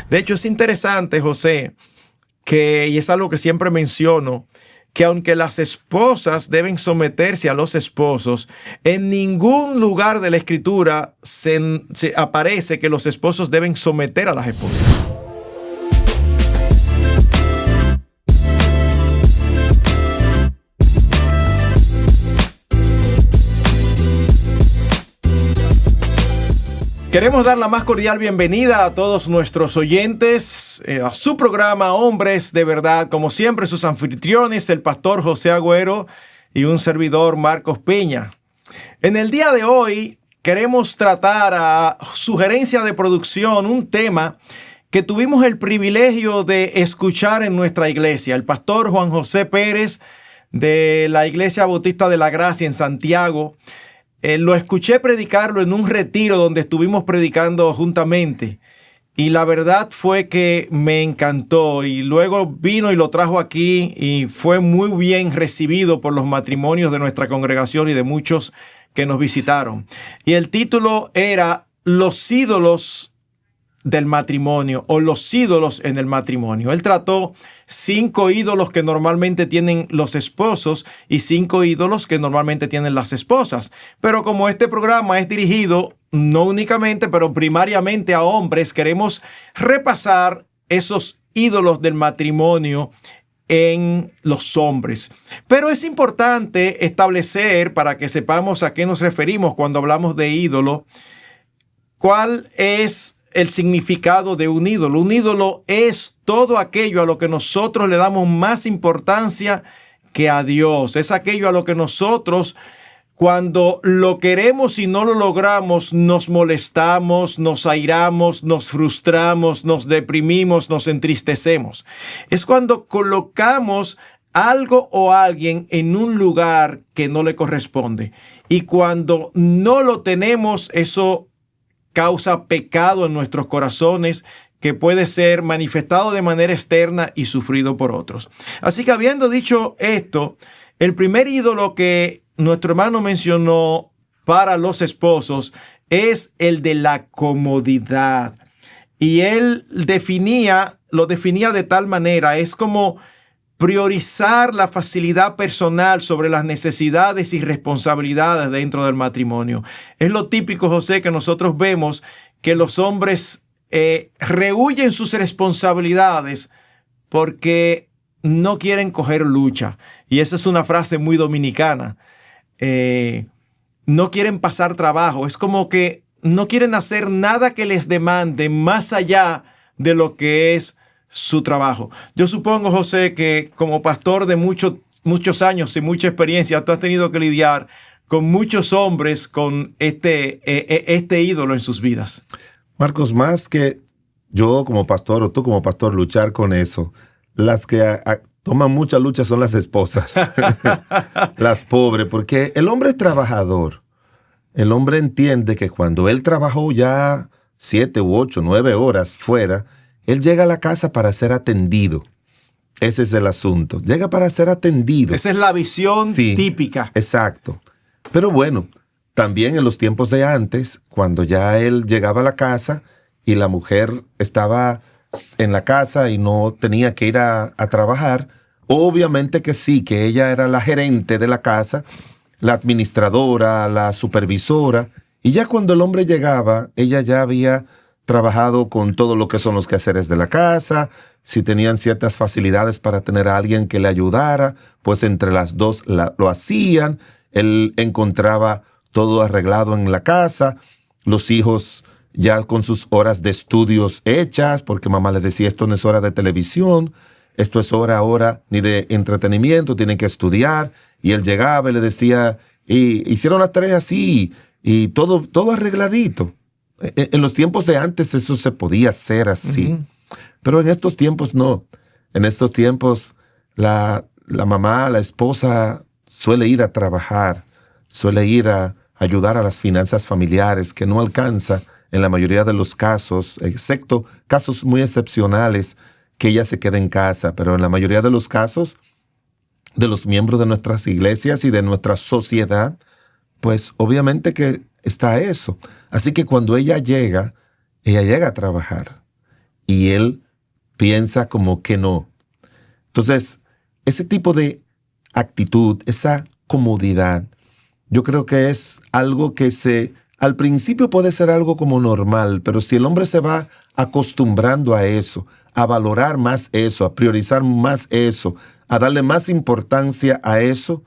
De hecho, es interesante, José, y es algo que siempre menciono, que aunque las esposas deben someterse a los esposos, en ningún lugar de la Escritura se aparece que los esposos deben someter a las esposas. Queremos dar la más cordial bienvenida a todos nuestros oyentes a su programa Hombres de Verdad. Como siempre, sus anfitriones, el pastor José Agüero y un servidor, Marcos Peña. En el día de hoy queremos tratar a sugerencia de producción un tema que tuvimos el privilegio de escuchar en nuestra iglesia. El pastor Juan José Pérez de la Iglesia Bautista de la Gracia en Santiago. Lo escuché predicarlo en un retiro donde estuvimos predicando juntamente y la verdad fue que me encantó y luego vino y lo trajo aquí y fue muy bien recibido por los matrimonios de nuestra congregación y de muchos que nos visitaron. Y el título era Los ídolos del matrimonio o los ídolos en el matrimonio. Él trató 5 ídolos que normalmente tienen los esposos y 5 ídolos que normalmente tienen las esposas. Pero como este programa es dirigido no únicamente, pero primariamente a hombres, queremos repasar esos ídolos del matrimonio en los hombres. Pero es importante establecer, para que sepamos a qué nos referimos cuando hablamos de ídolo, cuál es el significado de un ídolo. Un ídolo es todo aquello a lo que nosotros le damos más importancia que a Dios. Es aquello a lo que nosotros, cuando lo queremos y no lo logramos, nos molestamos, nos airamos, nos frustramos, nos deprimimos, nos entristecemos. Es cuando colocamos algo o alguien en un lugar que no le corresponde. Y cuando no lo tenemos, eso causa pecado en nuestros corazones que puede ser manifestado de manera externa y sufrido por otros. Así que habiendo dicho esto, el primer ídolo que nuestro hermano mencionó para los esposos es el de la comodidad. Y él lo definía de tal manera, es como priorizar la facilidad personal sobre las necesidades y responsabilidades dentro del matrimonio. Es lo típico, José, que nosotros vemos que los hombres rehuyen sus responsabilidades porque no quieren coger lucha. Y esa es una frase muy dominicana. No quieren pasar trabajo. Es como que no quieren hacer nada que les demande más allá de lo que es su trabajo. Yo supongo, José, que como pastor de muchos años y mucha experiencia, tú has tenido que lidiar con muchos hombres con este ídolo en sus vidas. Marcos, más que yo como pastor o tú como pastor luchar con eso, las que toman mucha lucha son las esposas, las pobres, porque el hombre es trabajador. El hombre entiende que cuando él trabajó ya 7 u 8, 9 horas fuera, él llega a la casa para ser atendido. Ese es el asunto. Llega para ser atendido. Esa es la visión típica. Exacto. Pero bueno, también en los tiempos de antes, cuando ya él llegaba a la casa y la mujer estaba en la casa y no tenía que ir a trabajar, obviamente que sí, que ella era la gerente de la casa, la administradora, la supervisora. Y ya cuando el hombre llegaba, ella ya había trabajado con todo lo que son los quehaceres de la casa. Si tenían ciertas facilidades para tener a alguien que le ayudara, pues entre las dos lo hacían. Él encontraba todo arreglado en la casa. Los hijos ya con sus horas de estudios hechas, porque mamá les decía, esto no es hora de televisión, esto es hora ahora ni de entretenimiento, tienen que estudiar. Y él llegaba y le decía, y hicieron las tareas así, y todo arregladito. En los tiempos de antes eso se podía hacer así. Uh-huh. Pero en estos tiempos no. En estos tiempos la mamá, la esposa suele ir a trabajar, suele ir a ayudar a las finanzas familiares, que no alcanza en la mayoría de los casos, excepto casos muy excepcionales, que ella se quede en casa. Pero en la mayoría de los casos de los miembros de nuestras iglesias y de nuestra sociedad, pues obviamente que está eso. Así que cuando ella llega a trabajar. y él piensa como que no. Entonces, ese tipo de actitud, esa comodidad, yo creo que es algo que al principio puede ser algo como normal, pero si el hombre se va acostumbrando a eso, a valorar más eso, a priorizar más eso, a darle más importancia a eso,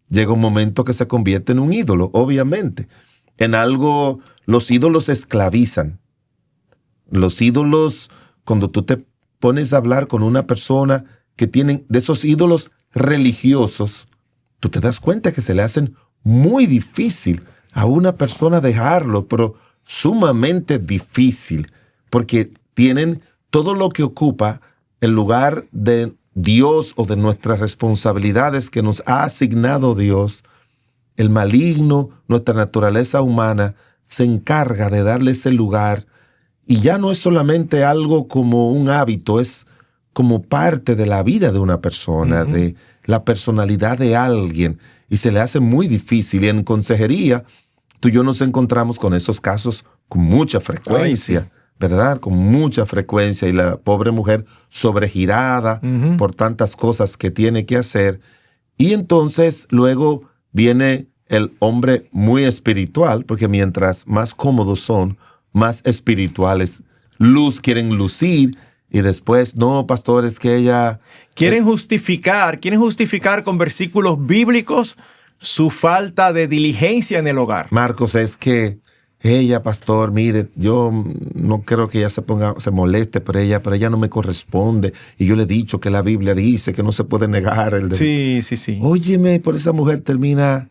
llega un momento que se convierte en un ídolo, obviamente. En algo, los ídolos esclavizan. Los ídolos, cuando tú te pones a hablar con una persona que tienen de esos ídolos religiosos, tú te das cuenta que se le hacen muy difícil a una persona dejarlo, pero sumamente difícil, porque tienen todo lo que ocupa el lugar de Dios o de nuestras responsabilidades que nos ha asignado Dios. El maligno, nuestra naturaleza humana, se encarga de darle ese lugar, y ya no es solamente algo como un hábito, es como parte de la vida de una persona, de la personalidad de alguien, y se le hace muy difícil. Y en consejería, tú y yo nos encontramos con esos casos con mucha frecuencia. Ay, sí. ¿Verdad? Con mucha frecuencia, y la pobre mujer sobregirada por tantas cosas que tiene que hacer. Y entonces luego viene el hombre muy espiritual, porque mientras más cómodos son, más espirituales, quieren lucir, y después, no, pastor, es que ella... Quieren justificar con versículos bíblicos su falta de diligencia en el hogar. Marcos, es que ella, pastor, mire, yo no creo que ella se moleste, pero ella no me corresponde. Y yo le he dicho que la Biblia dice que no se puede negar el derecho. Sí. Óyeme, por esa mujer termina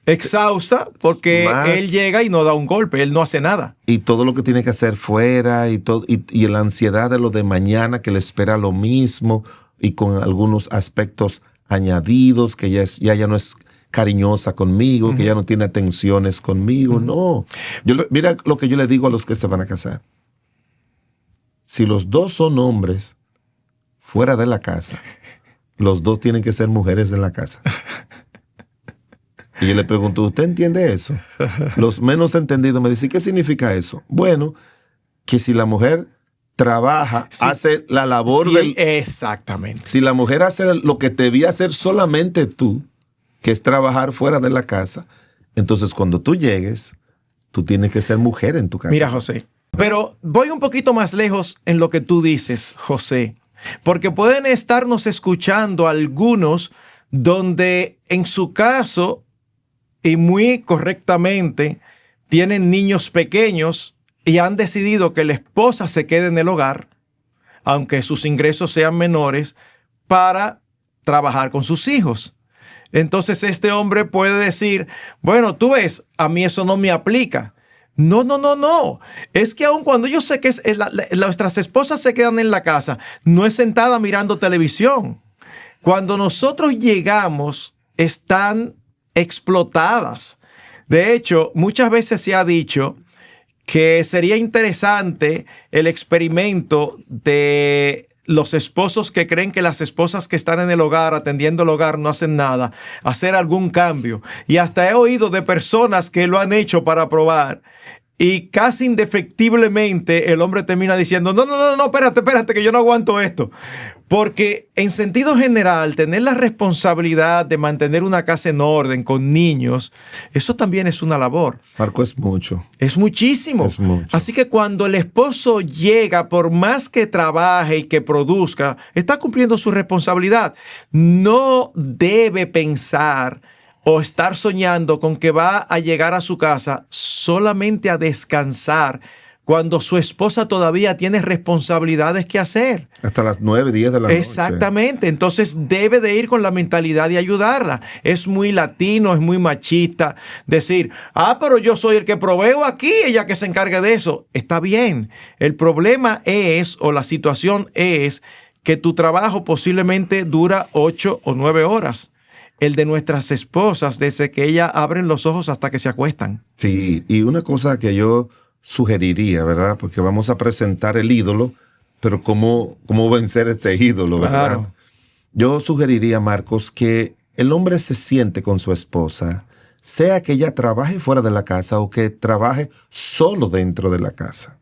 exhausta, porque él llega y no da un golpe, él no hace nada. Y todo lo que tiene que hacer fuera, y la ansiedad de lo de mañana, que le espera lo mismo, y con algunos aspectos añadidos, que ya no es cariñosa conmigo, que ya no tiene atenciones conmigo. No. Mira lo que yo le digo a los que se van a casar. Si los dos son hombres fuera de la casa, los dos tienen que ser mujeres en la casa. Y yo le pregunto, ¿usted entiende eso? Los menos entendidos me dicen, ¿qué significa eso? Bueno, que si la mujer trabaja, hace la labor del... Exactamente. Si la mujer hace lo que debía hacer solamente tú, que es trabajar fuera de la casa, entonces cuando tú llegues, tú tienes que ser mujer en tu casa. Mira, José, pero voy un poquito más lejos en lo que tú dices, José, porque pueden estarnos escuchando algunos donde en su caso, y muy correctamente, tienen niños pequeños y han decidido que la esposa se quede en el hogar, aunque sus ingresos sean menores, para trabajar con sus hijos. Entonces este hombre puede decir, bueno, tú ves, a mí eso no me aplica. No. Es que aun cuando yo sé que nuestras esposas se quedan en la casa, no es sentada mirando televisión. Cuando nosotros llegamos, están explotadas. De hecho, muchas veces se ha dicho que sería interesante el experimento de los esposos que creen que las esposas que están en el hogar, atendiendo el hogar, no hacen nada, hacer algún cambio. Y hasta he oído de personas que lo han hecho para probar. Y casi indefectiblemente el hombre termina diciendo, no, espérate, que yo no aguanto esto. Porque en sentido general, tener la responsabilidad de mantener una casa en orden con niños, eso también es una labor. Marco, es mucho. Es muchísimo. Es mucho. Así que cuando el esposo llega, por más que trabaje y que produzca, está cumpliendo su responsabilidad. No debe pensar o estar soñando con que va a llegar a su casa solamente a descansar cuando su esposa todavía tiene responsabilidades que hacer. Hasta las 9, 10 de la noche. Exactamente. Entonces debe de ir con la mentalidad de ayudarla. Es muy latino, es muy machista decir, pero yo soy el que proveo aquí, ella que se encargue de eso. Está bien. El problema es, o la situación es, que tu trabajo posiblemente dura 8 o 9 horas. El de nuestras esposas, desde que ellas abren los ojos hasta que se acuestan. Sí, y una cosa que yo sugeriría, ¿verdad? Porque vamos a presentar el ídolo, pero ¿cómo vencer este ídolo, verdad? Claro. Yo sugeriría, Marcos, que el hombre se siente con su esposa, sea que ella trabaje fuera de la casa o que trabaje solo dentro de la casa.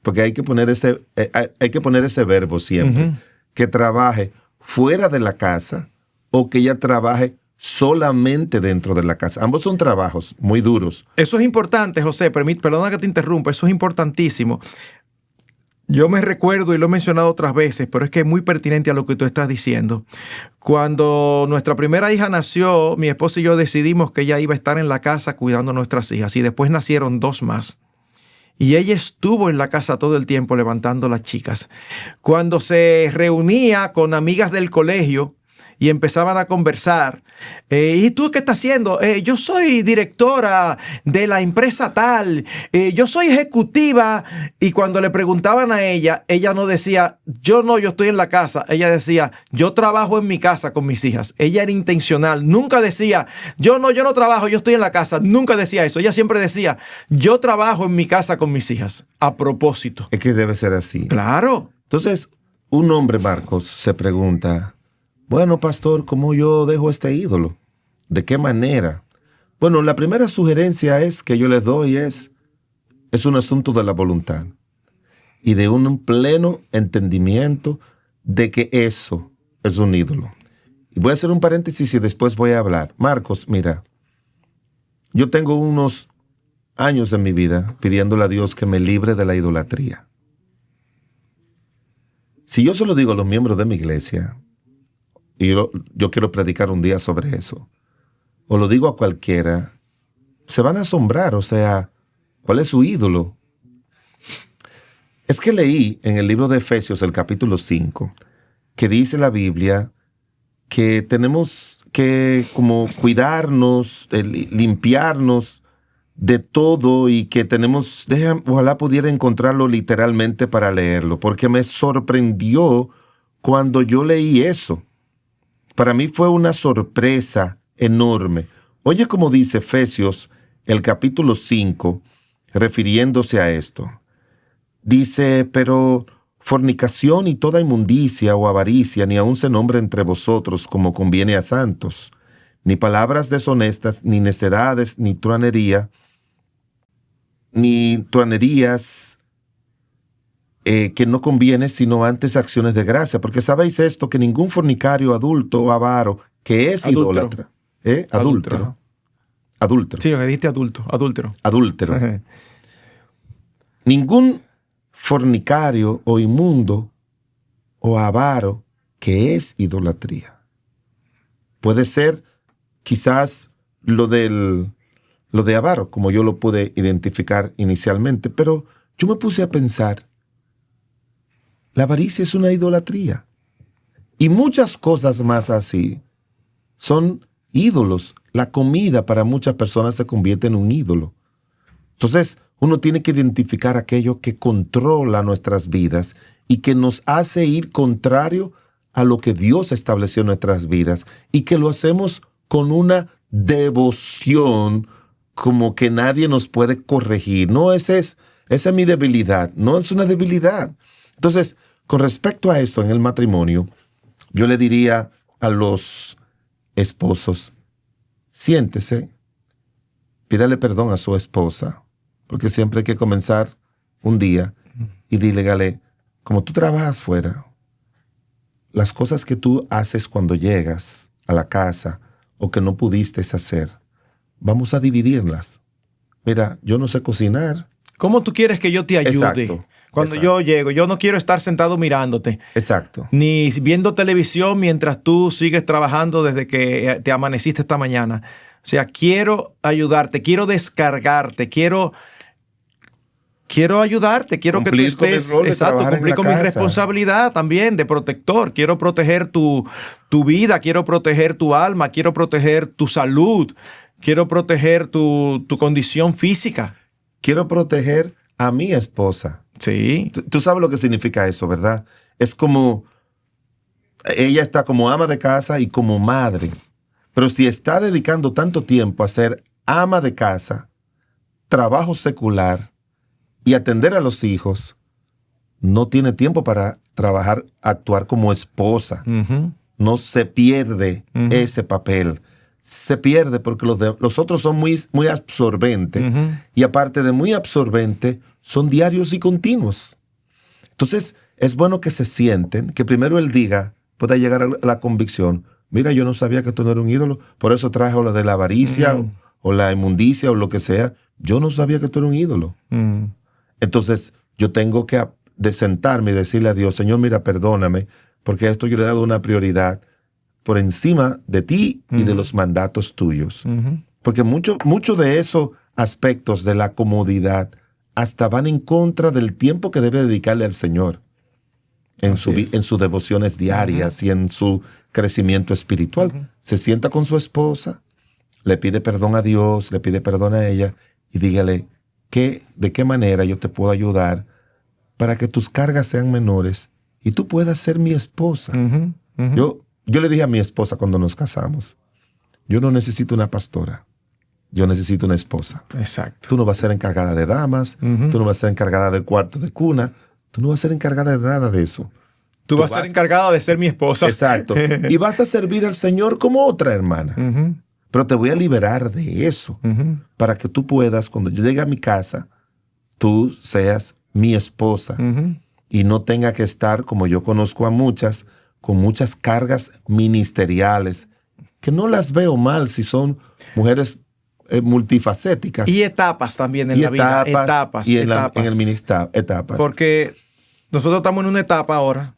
porque hay que poner ese verbo siempre, que trabaje fuera de la casa o que ella trabaje solamente dentro de la casa. Ambos son trabajos muy duros. Eso es importante, José, perdona que te interrumpa, eso es importantísimo. Yo me recuerdo y lo he mencionado otras veces, pero es que es muy pertinente a lo que tú estás diciendo. Cuando nuestra primera hija nació, mi esposa y yo decidimos que ella iba a estar en la casa cuidando a nuestras hijas, y después nacieron 2 más. Y ella estuvo en la casa todo el tiempo levantando las chicas. Cuando se reunía con amigas del colegio y empezaban a conversar, ¿y tú qué estás haciendo? Yo soy directora de la empresa tal, yo soy ejecutiva. Y cuando le preguntaban a ella, ella no decía, yo estoy en la casa. Ella decía, yo trabajo en mi casa con mis hijas. Ella era intencional, nunca decía, yo no trabajo, yo estoy en la casa. Nunca decía eso. Ella siempre decía, yo trabajo en mi casa con mis hijas. A propósito. Es que debe ser así. Claro. Entonces, un hombre, Marcos, se pregunta, bueno, pastor, ¿cómo yo dejo este ídolo? ¿De qué manera? Bueno, la primera sugerencia que yo les doy es un asunto de la voluntad y de un pleno entendimiento de que eso es un ídolo. Y voy a hacer un paréntesis y después voy a hablar. Marcos, mira, yo tengo unos años en mi vida pidiéndole a Dios que me libre de la idolatría. Si yo se lo digo a los miembros de mi iglesia, y yo quiero predicar un día sobre eso, o lo digo a cualquiera, se van a asombrar. O sea, ¿cuál es su ídolo? Es que leí en el libro de Efesios, el capítulo 5, que dice la Biblia que tenemos que como cuidarnos, limpiarnos de todo, y que ojalá pudiera encontrarlo literalmente para leerlo, porque me sorprendió cuando yo leí eso. Para mí fue una sorpresa enorme. Oye cómo dice Efesios, el capítulo 5, refiriéndose a esto. Dice, pero fornicación y toda inmundicia o avaricia ni aun se nombre entre vosotros como conviene a santos, ni palabras deshonestas, ni necedades, ni truanerías, que no conviene, sino antes acciones de gracia. Porque sabéis esto, que ningún fornicario, adulto o avaro, que es idólatra, adúltero. Sí, lo que dijiste, adúltero. Ningún fornicario o inmundo o avaro, que es idolatría. Puede ser quizás lo de avaro, como yo lo pude identificar inicialmente, pero yo me puse a pensar, la avaricia es una idolatría. Y muchas cosas más así son ídolos. La comida para muchas personas se convierte en un ídolo. Entonces, uno tiene que identificar aquello que controla nuestras vidas y que nos hace ir contrario a lo que Dios estableció en nuestras vidas, y que lo hacemos con una devoción como que nadie nos puede corregir. No, esa es mi debilidad. No es una debilidad. Entonces, con respecto a esto en el matrimonio, yo le diría a los esposos, siéntese, pídale perdón a su esposa, porque siempre hay que comenzar un día y dígale, como tú trabajas fuera, las cosas que tú haces cuando llegas a la casa o que no pudiste hacer, vamos a dividirlas. Mira, yo no sé cocinar. ¿Cómo tú quieres que yo te ayude? Exacto. Cuando yo llego, yo no quiero estar sentado mirándote. Exacto. Ni viendo televisión mientras tú sigues trabajando desde que te amaneciste esta mañana. O sea, quiero ayudarte, quiero descargarte, quiero ayudarte, quiero cumplir que tú estés, cumplir con mi responsabilidad también de protector. Quiero proteger tu vida, quiero proteger tu alma, quiero proteger tu salud, quiero proteger tu condición física. Quiero proteger a mi esposa. Sí. Tú sabes lo que significa eso, ¿verdad? Es como, ella está como ama de casa y como madre. Pero si está dedicando tanto tiempo a ser ama de casa, trabajo secular y atender a los hijos, no tiene tiempo para trabajar, actuar como esposa. Uh-huh. No se pierde ese papel. Se pierde porque los otros son muy, muy absorbentes. Y aparte de muy absorbentes, son diarios y continuos. Entonces, es bueno que se sienten, que primero él diga, pueda llegar a la convicción, mira, yo no sabía que tú no eras un ídolo, por eso trajo lo de la avaricia o la inmundicia o lo que sea. Yo no sabía que tú eras un ídolo. Entonces, yo tengo que de sentarme y decirle a Dios, Señor, mira, perdóname, porque a esto yo le he dado una prioridad por encima de ti y de los mandatos tuyos. Porque mucho de esos aspectos de la comodidad hasta van en contra del tiempo que debe dedicarle al Señor en sus devociones diarias y en su crecimiento espiritual. Se sienta con su esposa, le pide perdón a Dios, le pide perdón a ella y dígale de qué manera yo te puedo ayudar para que tus cargas sean menores y tú puedas ser mi esposa. Yo le dije a mi esposa cuando nos casamos, yo no necesito una pastora. Yo necesito una esposa. Exacto. Tú no vas a ser encargada de damas, tú no vas a ser encargada del cuarto de cuna, tú no vas a ser encargada de nada de eso. Tú vas a ser encargada de ser mi esposa. Exacto. Y vas a servir al Señor como otra hermana. Pero te voy a liberar de eso para que tú puedas, cuando yo llegue a mi casa, tú seas mi esposa y no tenga que estar, como yo conozco a muchas, con muchas cargas ministeriales, que no las veo mal si son mujeres multifacéticas. Y etapas también en la vida. Etapas. Y en el ministerio, etapas. Porque nosotros estamos en una etapa ahora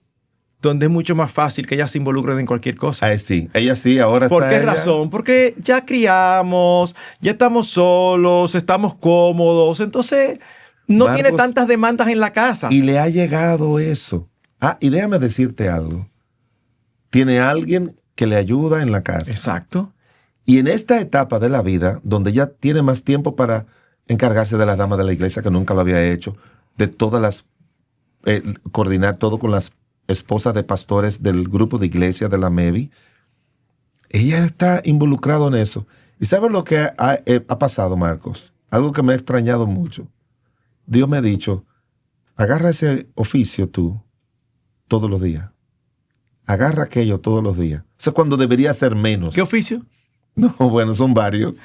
donde es mucho más fácil que ellas se involucren en cualquier cosa. Sí, ella sí, ahora ¿Por está qué razón? Porque ya criamos, ya estamos solos, estamos cómodos, entonces no Marcos, tiene tantas demandas en la casa. Y le ha llegado eso. Y déjame decirte algo. Tiene alguien que le ayuda en la casa. Exacto. Y en esta etapa de la vida, donde ya tiene más tiempo para encargarse de las damas de la iglesia, que nunca lo había hecho, de todas las, coordinar todo con las esposas de pastores del grupo de iglesia de la MEVI, ella está involucrada en eso. ¿Y sabes lo que ha pasado, Marcos? Algo que me ha extrañado mucho. Dios me ha dicho, agarra ese oficio tú todos los días. Agarra aquello todos los días. O sea, cuando debería ser menos. ¿Qué oficio? No, bueno, son varios.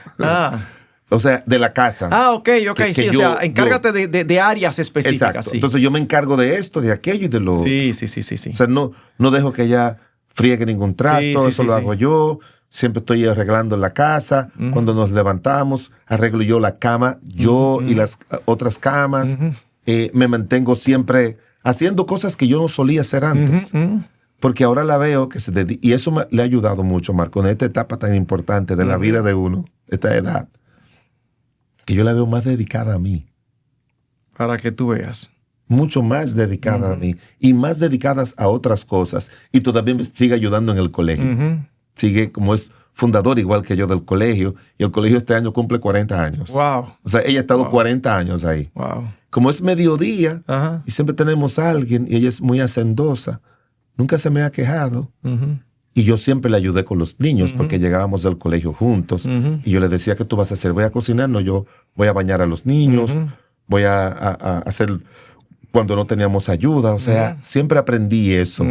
O sea, de la casa. Ok, sí. O sea, encárgate de áreas específicas. Exacto. Sí. Entonces yo me encargo de esto, de aquello y de lo... Sí. O sea, no dejo que ella friegue ningún trasto, eso lo hago yo. Siempre estoy arreglando la casa. Cuando nos levantamos, arreglo yo la cama, yo y las otras camas. Me mantengo siempre haciendo cosas que yo no solía hacer antes. Porque ahora la veo que y eso le ha ayudado mucho, Marco, en esta etapa tan importante de la vida de uno, esta edad, que yo la veo más dedicada a mí. Para que tú veas. Mucho más dedicada a mí y más dedicadas a otras cosas. Y todavía me sigue ayudando en el colegio. Sigue como es fundador igual que yo del colegio. Y el colegio este año cumple 40 años. Wow. O sea, ella ha estado 40 años ahí. Wow. Como es mediodía y siempre tenemos a alguien y ella es muy hacendosa, nunca se me ha quejado. Y yo siempre le ayudé con los niños porque llegábamos del colegio juntos. Y yo le decía, ¿qué tú vas a hacer? Voy a cocinar, no, yo voy a bañar a los niños, voy a hacer cuando no teníamos ayuda. O sea, siempre aprendí eso.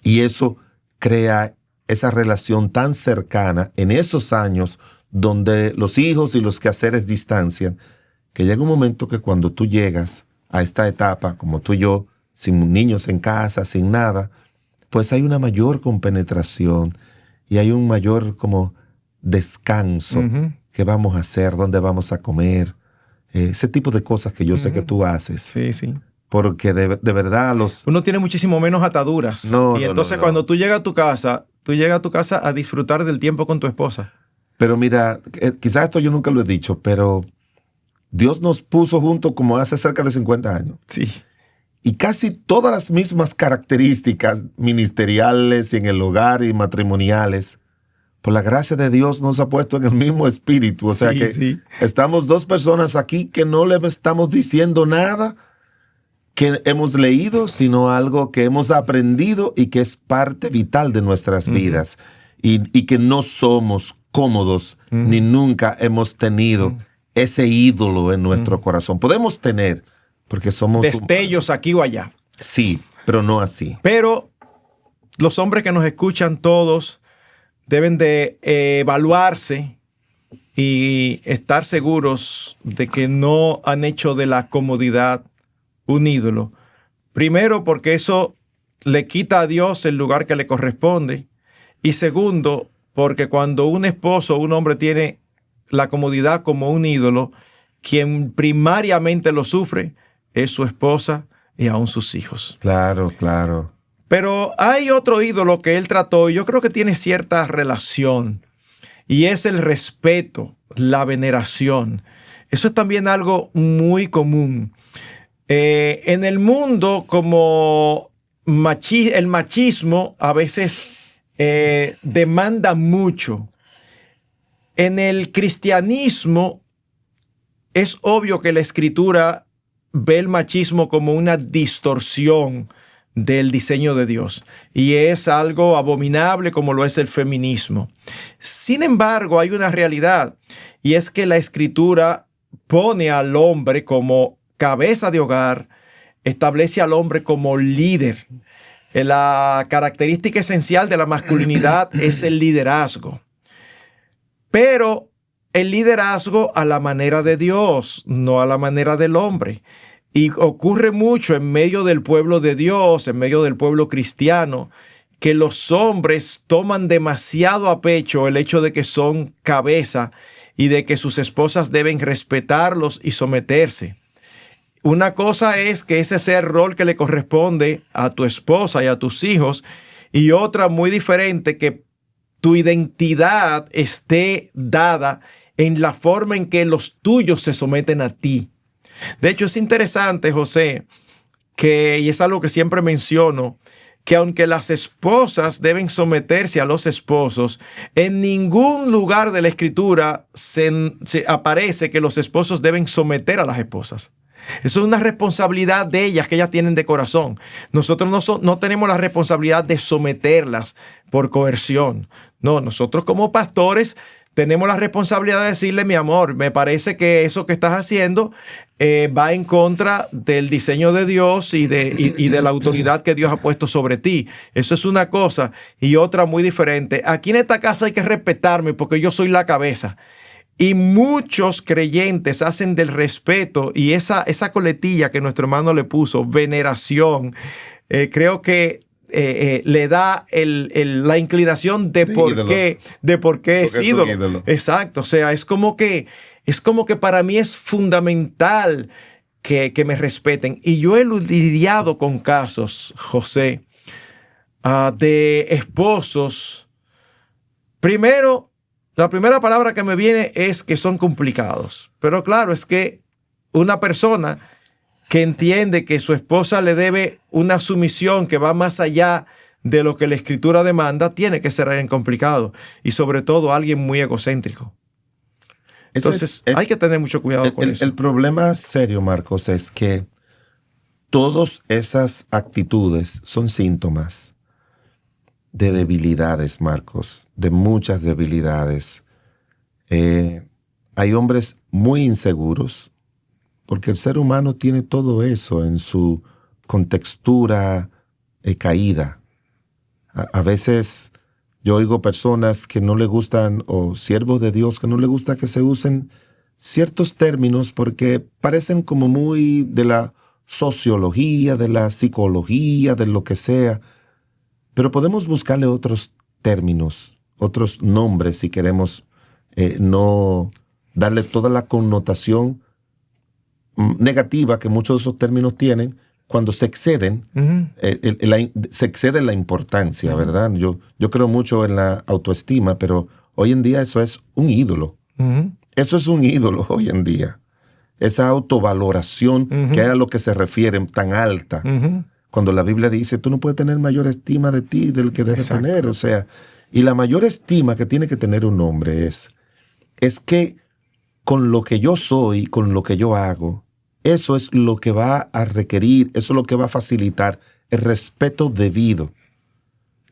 Y eso crea esa relación tan cercana en esos años donde los hijos y los quehaceres distancian, que llega un momento que cuando tú llegas a esta etapa, como tú y yo, sin niños en casa, sin nada, pues hay una mayor compenetración y hay un mayor como descanso. ¿Qué vamos a hacer? ¿Dónde vamos a comer? Ese tipo de cosas que yo sé que tú haces. Sí. Porque de verdad uno tiene muchísimo menos ataduras. Y entonces cuando tú llegas a tu casa, a disfrutar del tiempo con tu esposa. Pero mira, quizás esto yo nunca lo he dicho, pero Dios nos puso juntos como hace cerca de 50 años. Sí. Y casi todas las mismas características ministeriales y en el hogar y matrimoniales, por la gracia de Dios nos ha puesto en el mismo espíritu. O sea que estamos dos personas aquí que no le estamos diciendo nada que hemos leído, sino algo que hemos aprendido y que es parte vital de nuestras vidas. Y que no somos cómodos ni nunca hemos tenido ese ídolo en nuestro corazón. Podemos tener, porque somos destellos aquí o allá. Sí, pero no así. Pero los hombres que nos escuchan todos deben de evaluarse y estar seguros de que no han hecho de la comodidad un ídolo, Primero, porque eso le quita a Dios el lugar que le corresponde. Y segundo, porque cuando un esposo o un hombre tiene la comodidad como un ídolo, quien primariamente lo sufre es su esposa y aún sus hijos. Claro, claro. Pero hay otro ídolo que él trató y yo creo que tiene cierta relación, y es el respeto, la veneración. Eso es también algo muy común. En el mundo, como el machismo a veces demanda mucho. En el cristianismo es obvio que la Escritura ve el machismo como una distorsión del diseño de Dios, y es algo abominable como lo es el feminismo. Sin embargo, hay una realidad, y es que la Escritura pone al hombre como cabeza de hogar, establece al hombre como líder. La característica esencial de la masculinidad es el liderazgo, pero el liderazgo a la manera de Dios, no a la manera del hombre. Y ocurre mucho en medio del pueblo de Dios, en medio del pueblo cristiano, que los hombres toman demasiado a pecho el hecho de que son cabeza y de que sus esposas deben respetarlos y someterse. Una cosa es que ese sea el rol que le corresponde a tu esposa y a tus hijos, y otra muy diferente, que tu identidad esté dada en la forma en que los tuyos se someten a ti. De hecho, es interesante, José, y es algo que siempre menciono, que aunque las esposas deben someterse a los esposos, en ningún lugar de la Escritura se aparece que los esposos deben someter a las esposas. Eso es una responsabilidad de ellas, que ellas tienen de corazón. Nosotros no tenemos la responsabilidad de someterlas por coerción. No, nosotros como pastores tenemos la responsabilidad de decirle: mi amor, me parece que eso que estás haciendo va en contra del diseño de Dios y de la autoridad que Dios ha puesto sobre ti. Eso es una cosa. Y otra muy diferente: aquí en esta casa hay que respetarme porque yo soy la cabeza. Y muchos creyentes hacen del respeto y esa coletilla que nuestro hermano le puso, veneración, creo que le da la inclinación de por qué es ídolo. Exacto. O sea, es como que para mí es fundamental que me respeten. Y yo he lidiado con casos, José, de esposos. Primero, la primera palabra que me viene es que son complicados. Pero claro, es que una persona que entiende que su esposa le debe una sumisión que va más allá de lo que la Escritura demanda, tiene que ser alguien complicado, y sobre todo alguien muy egocéntrico. Entonces, hay que tener mucho cuidado con eso. El problema serio, Marcos, es que todas esas actitudes son síntomas de debilidades, Marcos, de muchas debilidades. Hay hombres muy inseguros, porque el ser humano tiene todo eso en su contextura caída. A veces yo oigo personas que no le gustan, o siervos de Dios que no le gusta que se usen ciertos términos porque parecen como muy de la sociología, de la psicología, de lo que sea. Pero podemos buscarle otros términos, otros nombres, si queremos no darle toda la connotación negativa que muchos de esos términos tienen cuando se exceden. Se excede la importancia, ¿verdad? Yo creo mucho en la autoestima, pero hoy en día eso es un ídolo. Eso es un ídolo hoy en día. Esa autovaloración que es a lo que se refieren, tan alta. Cuando la Biblia dice, tú no puedes tener mayor estima de ti del que debes tener. O sea, y la mayor estima que tiene que tener un hombre es que con lo que yo soy, con lo que yo hago, eso es lo que va a requerir, eso es lo que va a facilitar el respeto debido.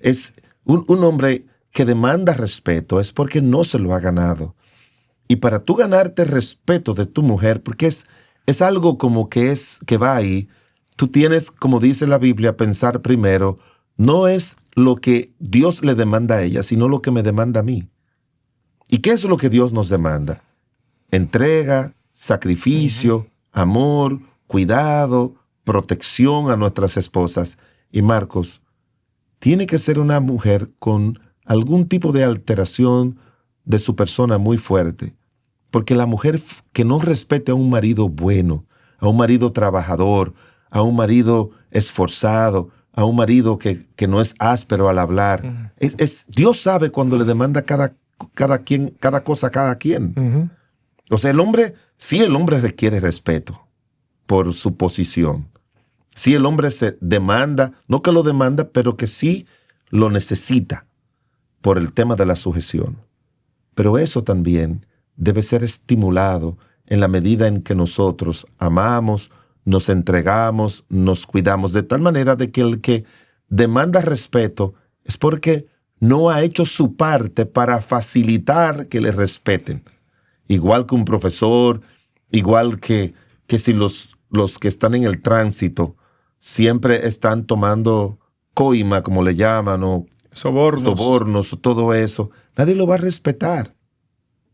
Es un hombre que demanda respeto, es porque no se lo ha ganado. Y para tú ganarte el respeto de tu mujer, porque es algo como que va ahí, tú tienes, como dice la Biblia, pensar primero, no es lo que Dios le demanda a ella, sino lo que me demanda a mí. ¿Y qué es lo que Dios nos demanda? Entrega, sacrificio, amor, cuidado, protección a nuestras esposas. Y Marcos, tiene que ser una mujer con algún tipo de alteración de su persona muy fuerte. Porque la mujer que no respete a un marido bueno, a un marido trabajador, a un marido esforzado, a un marido que no es áspero al hablar, Dios sabe cuando le demanda cada cosa a cada quien. O sea, el hombre requiere respeto por su posición. Sí, el hombre se demanda, no que lo demanda, pero que sí lo necesita por el tema de la sujeción. Pero eso también debe ser estimulado en la medida en que nosotros amamos, nos entregamos, nos cuidamos, de tal manera de que el que demanda respeto es porque no ha hecho su parte para facilitar que le respeten. Igual que un profesor, igual que si los que están en el tránsito siempre están tomando coima, como le llaman, o sobornos, o todo eso, nadie lo va a respetar.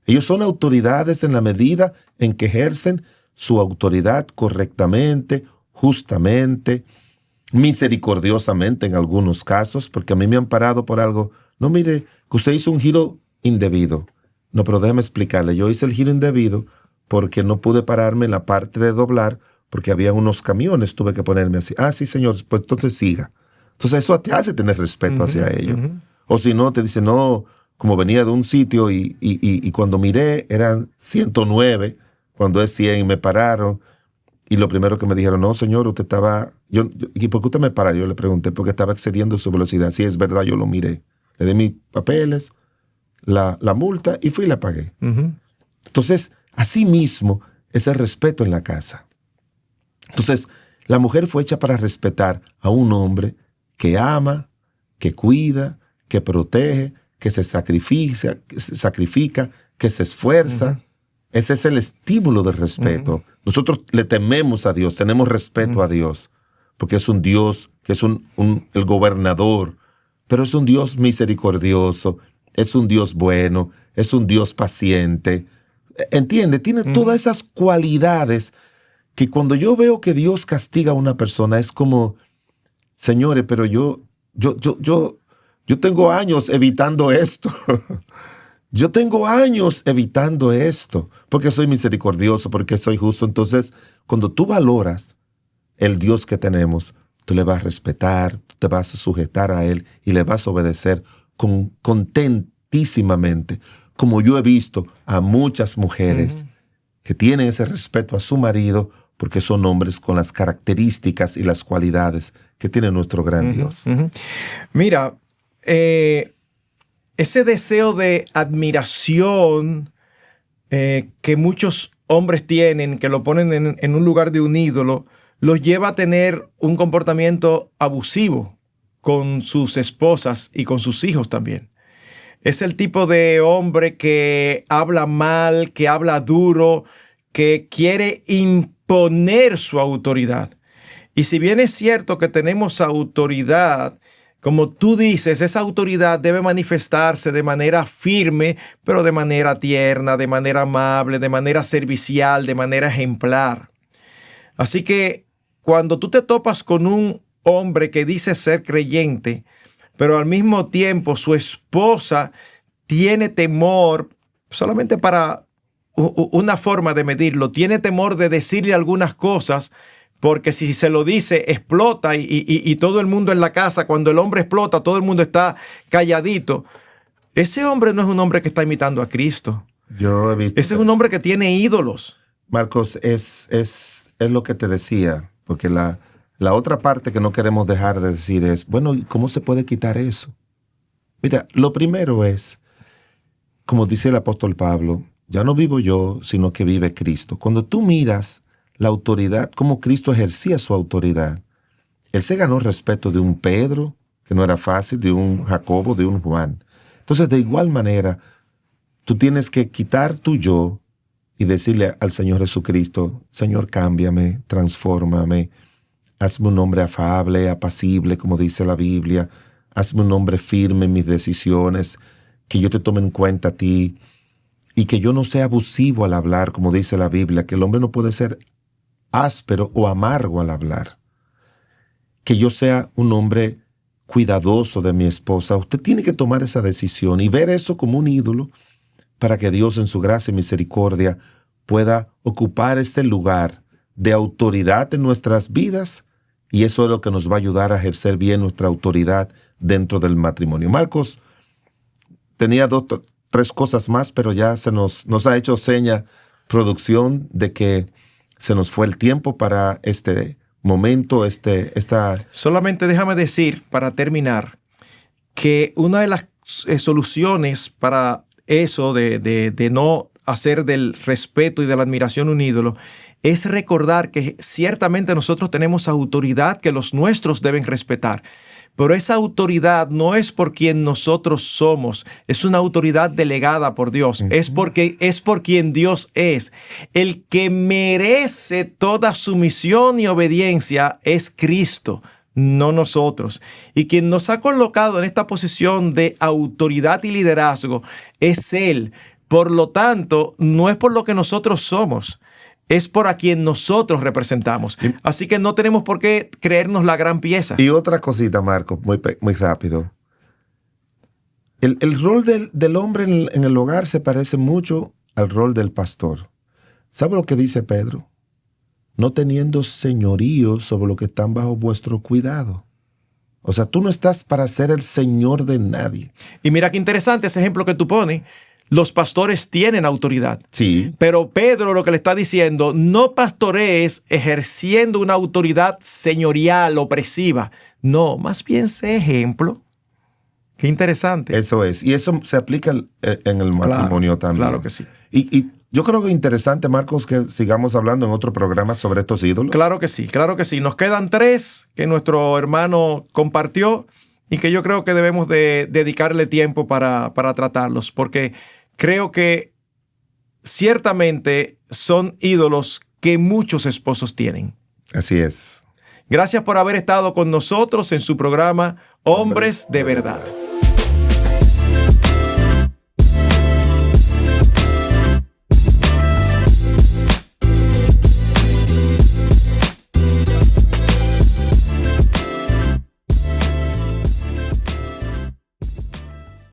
Ellos son autoridades en la medida en que ejercen su autoridad correctamente, justamente, misericordiosamente en algunos casos, porque a mí me han parado por algo. No, mire, que usted hizo un giro indebido. No, pero déjeme explicarle. Yo hice el giro indebido porque no pude pararme en la parte de doblar porque había unos camiones, tuve que ponerme así. Ah, sí, señor, pues entonces siga. Entonces eso te hace tener respeto hacia ellos. O si no, te dice, no, como venía de un sitio y cuando miré eran 109, cuando es 100 y me pararon. Y lo primero que me dijeron, no, señor, usted estaba... ¿Y por qué usted me para? Yo le pregunté, porque estaba excediendo su velocidad. Sí, es verdad, yo lo miré. Le di mis papeles, la multa y fui y la pagué. Entonces, así mismo es el respeto en la casa. Entonces, la mujer fue hecha para respetar a un hombre que ama, que cuida, que protege, que se sacrifica, que se esfuerza. Ese es el estímulo del respeto. Nosotros le tememos a Dios, tenemos respeto a Dios, porque es un Dios que es el gobernador, pero es un Dios misericordioso, es un Dios bueno, es un Dios paciente. ¿Entiende? Tiene todas esas cualidades que cuando yo veo que Dios castiga a una persona es como, señores, pero yo tengo años evitando esto. Yo tengo años evitando esto, porque soy misericordioso, porque soy justo. Entonces, cuando tú valoras el Dios que tenemos, tú le vas a respetar, tú te vas a sujetar a Él y le vas a obedecer contentísimamente, como yo he visto a muchas mujeres que tienen ese respeto a su marido, porque son hombres con las características y las cualidades que tiene nuestro gran Dios. Mira, ese deseo de admiración que muchos hombres tienen, que lo ponen en un lugar de un ídolo, los lleva a tener un comportamiento abusivo con sus esposas y con sus hijos también. Es el tipo de hombre que habla mal, que habla duro, que quiere imponer su autoridad. Y si bien es cierto que tenemos autoridad, como tú dices, esa autoridad debe manifestarse de manera firme, pero de manera tierna, de manera amable, de manera servicial, de manera ejemplar. Así que cuando tú te topas con un hombre que dice ser creyente, pero al mismo tiempo su esposa tiene temor, solamente para una forma de medirlo, tiene temor de decirle algunas cosas, porque si se lo dice, explota y todo el mundo en la casa, cuando el hombre explota, todo el mundo está calladito. Ese hombre no es un hombre que está imitando a Cristo. Yo he visto Ese es un hombre que tiene ídolos. Marcos, es lo que te decía, porque la otra parte que no queremos dejar de decir es, bueno, ¿y cómo se puede quitar eso? Mira, lo primero es, como dice el apóstol Pablo, ya no vivo yo, sino que vive Cristo. Cuando tú miras la autoridad, cómo Cristo ejercía su autoridad, Él se ganó el respeto de un Pedro, que no era fácil, de un Jacobo, de un Juan. Entonces, de igual manera, tú tienes que quitar tu yo y decirle al Señor Jesucristo, Señor, cámbiame, transfórmame, hazme un hombre afable, apacible, como dice la Biblia, hazme un hombre firme en mis decisiones, que yo te tome en cuenta a ti y que yo no sea abusivo al hablar, como dice la Biblia, que el hombre no puede ser áspero o amargo al hablar. que yo sea un hombre cuidadoso de mi esposa, usted tiene que tomar esa decisión y ver eso como un ídolo para que Dios en su gracia y misericordia pueda ocupar este lugar de autoridad en nuestras vidas, y eso es lo que nos va a ayudar a ejercer bien nuestra autoridad dentro del matrimonio. Marcos tenía 3 cosas más, pero ya nos ha hecho seña producción de que se nos fue el tiempo para este momento, esta... Solamente déjame decir, para terminar, que una de las soluciones para eso de no hacer del respeto y de la admiración un ídolo es recordar que ciertamente nosotros tenemos autoridad que los nuestros deben respetar. Pero esa autoridad no es por quien nosotros somos, es una autoridad delegada por Dios, es por quien Dios es. El que merece toda sumisión y obediencia es Cristo, no nosotros. Y quien nos ha colocado en esta posición de autoridad y liderazgo es Él. Por lo tanto, no es por lo que nosotros somos, es por a quien nosotros representamos. Así que no tenemos por qué creernos la gran pieza. Y otra cosita, Marco, muy rápido. El rol del hombre en el hogar se parece mucho al rol del pastor. ¿Sabe lo que dice Pedro? No teniendo señorío sobre lo que están bajo vuestro cuidado. O sea, tú no estás para ser el señor de nadie. Y mira qué interesante ese ejemplo que tú pones. Los pastores tienen autoridad. Sí. Pero Pedro lo que le está diciendo, no pastorees ejerciendo una autoridad señorial, opresiva. No, más bien sé ejemplo. Qué interesante. Eso es. Y eso se aplica en el matrimonio también. Claro que sí. Y yo creo que es interesante, Marcos, que sigamos hablando en otro programa sobre estos ídolos. Claro que sí, claro que sí. Nos quedan 3 que nuestro hermano compartió y que yo creo que debemos de dedicarle tiempo para tratarlos, porque creo que ciertamente son ídolos que muchos esposos tienen. Así es. Gracias por haber estado con nosotros en su programa Hombres de Verdad.